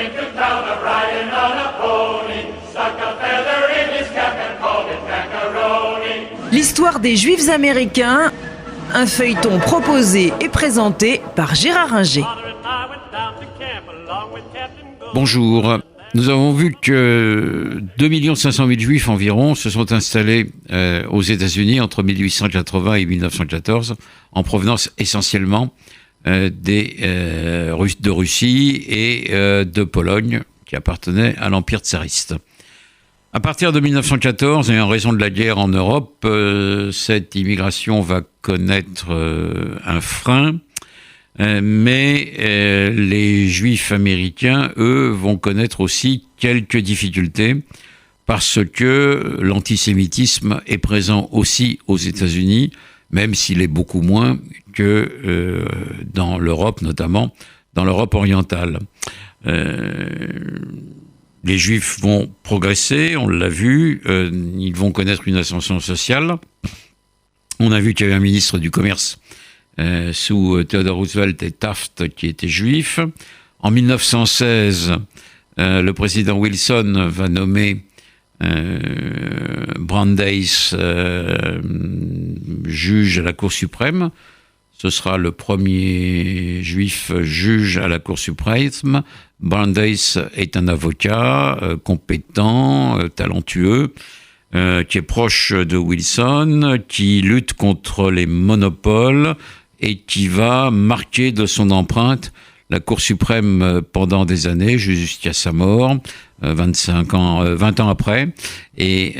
to town a-riding on a pony, stuck a feather in his cap and called it macaroni. L'histoire des Juifs américains, un feuilleton proposé et présenté par Gérard Inger. Bonjour. Nous avons vu que 2 500 000 Juifs environ se sont installés aux États-Unis entre 1880 et 1914, en provenance essentiellement de Russie et de Pologne, qui appartenaient à l'Empire tsariste. À partir de 1914, et en raison de la guerre en Europe, cette immigration va connaître un frein. Mais les Juifs américains, eux, vont connaître aussi quelques difficultés parce que l'antisémitisme est présent aussi aux États-Unis, même s'il est beaucoup moins que dans l'Europe, notamment dans l'Europe orientale. Les Juifs vont progresser, on l'a vu, ils vont connaître une ascension sociale. On a vu qu'il y avait un ministre du Commerce sous Theodore Roosevelt et Taft qui était juif. En 1916, le président Wilson va nommer Brandeis juge à la Cour suprême. Ce sera le premier juif juge à la Cour suprême. Brandeis est un avocat compétent, talentueux, qui est proche de Wilson, qui lutte contre les monopoles et qui va marquer de son empreinte la Cour suprême pendant des années, jusqu'à sa mort, 20 ans après. Et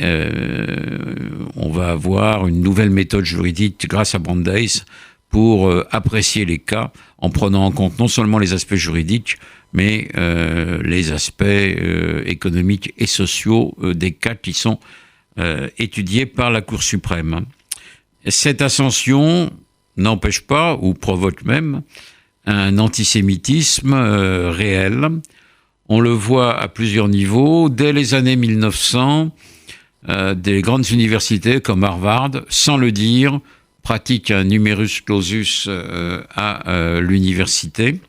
on va avoir une nouvelle méthode juridique grâce à Brandeis pour apprécier les cas en prenant en compte non seulement les aspects juridiques, mais les aspects économiques et sociaux des cas qui sont étudiés par la Cour suprême. Cette ascension n'empêche pas, ou provoque même, un antisémitisme réel. On le voit à plusieurs niveaux. Dès les années 1900, des grandes universités comme Harvard, sans le dire, pratiquent un numerus clausus à l'université,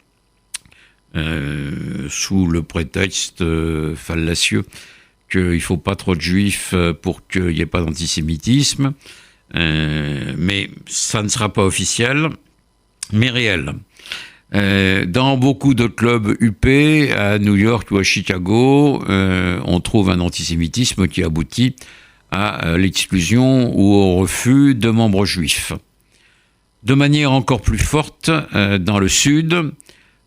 sous le prétexte fallacieux qu'il ne faut pas trop de juifs pour qu'il n'y ait pas d'antisémitisme. Mais ça ne sera pas officiel, mais réel. Dans beaucoup de clubs UP, à New York ou à Chicago, on trouve un antisémitisme qui aboutit à l'exclusion ou au refus de membres juifs. De manière encore plus forte, dans le Sud,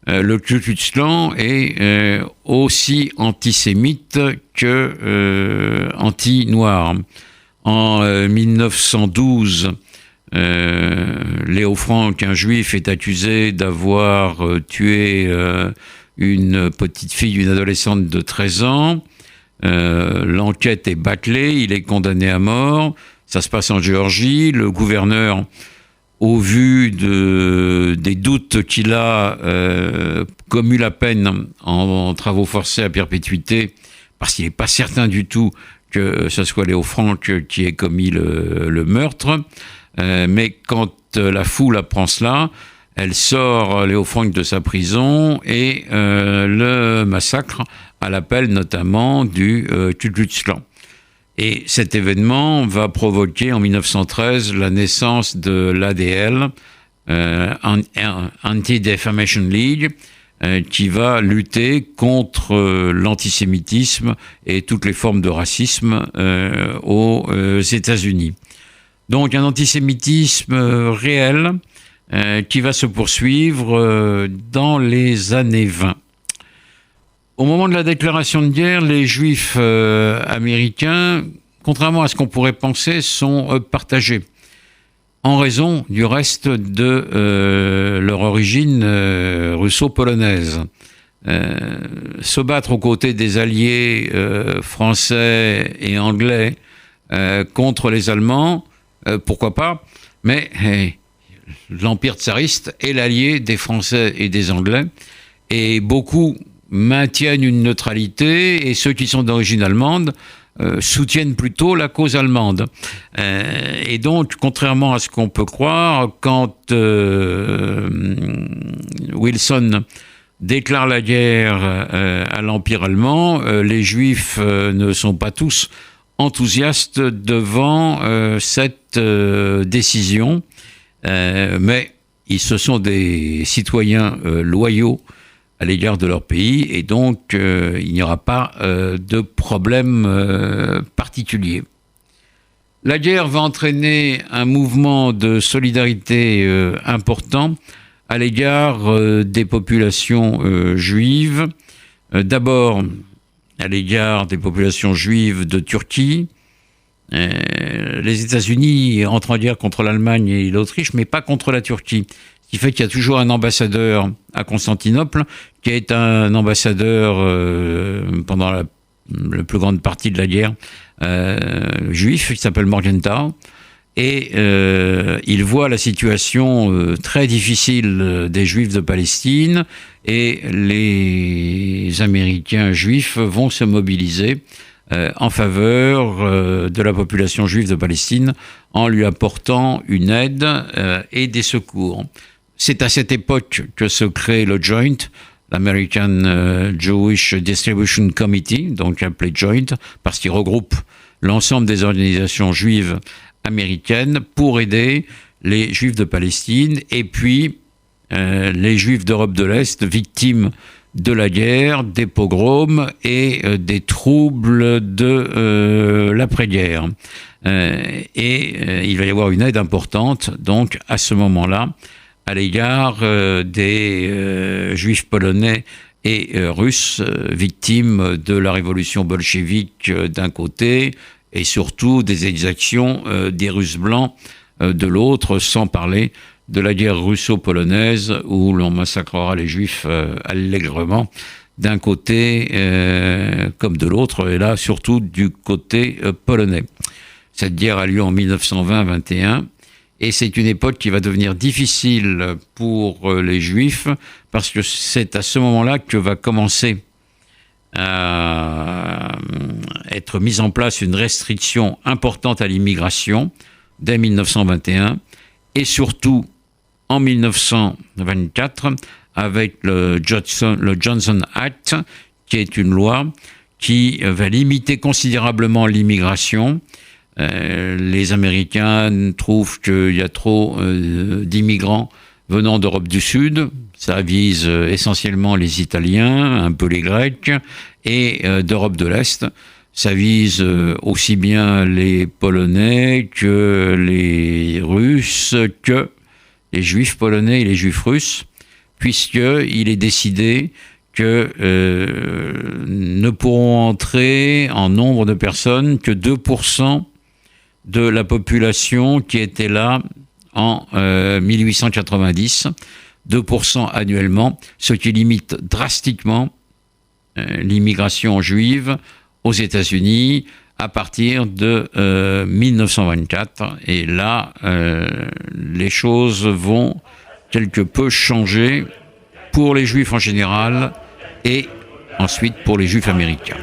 le Ku Klux Klan est aussi antisémite que anti-noir. En 1912, Léo Frank, un juif, est accusé d'avoir tué une petite fille, une adolescente de 13 ans. L'enquête est bâclée, il est condamné à mort. Ça se passe en Géorgie. Le gouverneur, au vu des doutes qu'il a, commu la peine en travaux forcés à perpétuité, parce qu'il n'est pas certain du tout que ce soit Léo Frank qui ait commis le meurtre. Mais quand la foule apprend cela, elle sort Léo Frank de sa prison et le massacre à l'appel notamment du Ku Klux Klan. Et cet événement va provoquer en 1913 la naissance de l'ADL, Anti-Defamation League, qui va lutter contre l'antisémitisme et toutes les formes de racisme aux États-Unis. Donc un antisémitisme réel qui va se poursuivre dans les années 20. Au moment de la déclaration de guerre, les Juifs américains, contrairement à ce qu'on pourrait penser, sont partagés, en raison du reste de leur origine russo-polonaise. Se battre aux côtés des alliés français et anglais contre les Allemands, pourquoi pas, mais l'Empire tsariste est l'allié des Français et des Anglais, et beaucoup maintiennent une neutralité, et ceux qui sont d'origine allemande soutiennent plutôt la cause allemande. Et donc, contrairement à ce qu'on peut croire, quand Wilson déclare la guerre à l'Empire allemand. Les Juifs ne sont pas tous enthousiastes devant cette décision, mais ce sont des citoyens loyaux à l'égard de leur pays, et donc il n'y aura pas de problème particulier. La guerre va entraîner un mouvement de solidarité important à l'égard des populations juives. D'abord, à l'égard des populations juives de Turquie. Les États-Unis entrent en guerre contre l'Allemagne et l'Autriche, mais pas contre la Turquie. Ce qui fait qu'il y a toujours un ambassadeur à Constantinople, qui est un ambassadeur pendant la plus grande partie de la guerre, juif, qui s'appelle Morgenthau. Et il voit la situation très difficile des Juifs de Palestine, et les Américains juifs vont se mobiliser en faveur de la population juive de Palestine en lui apportant une aide et des secours. C'est à cette époque que se crée le Joint, l'American Jewish Distribution Committee, donc appelé Joint, parce qu'il regroupe l'ensemble des organisations juives américaines pour aider les Juifs de Palestine et puis les Juifs d'Europe de l'Est victimes de la guerre, des pogroms et des troubles de l'après-guerre. Il va y avoir une aide importante, donc, à ce moment-là, à l'égard des Juifs polonais et russes victimes de la révolution bolchevique d'un côté, et surtout des exactions des Russes blancs de l'autre, sans parler de la guerre russo-polonaise où l'on massacrera les Juifs allègrement d'un côté comme de l'autre, et là surtout du côté polonais. Cette guerre a lieu en 1920-21, et c'est une époque qui va devenir difficile pour les Juifs, parce que c'est à ce moment-là que va commencer à être mise en place une restriction importante à l'immigration dès 1921, et surtout en 1924 avec le Johnson Act, qui est une loi qui va limiter considérablement l'immigration. Les Américains trouvent qu'il y a trop d'immigrants venant d'Europe du Sud. Ça vise essentiellement les Italiens, un peu les Grecs, et d'Europe de l'Est. Ça vise aussi bien les Polonais que les Russes, que les Juifs polonais et les Juifs russes, puisqu'il est décidé que ne pourront entrer en nombre de personnes que 2% de la population qui était là en 1890, 2% annuellement, ce qui limite drastiquement l'immigration juive aux États-Unis à partir de 1924. Et là, les choses vont quelque peu changer pour les Juifs en général et ensuite pour les Juifs américains.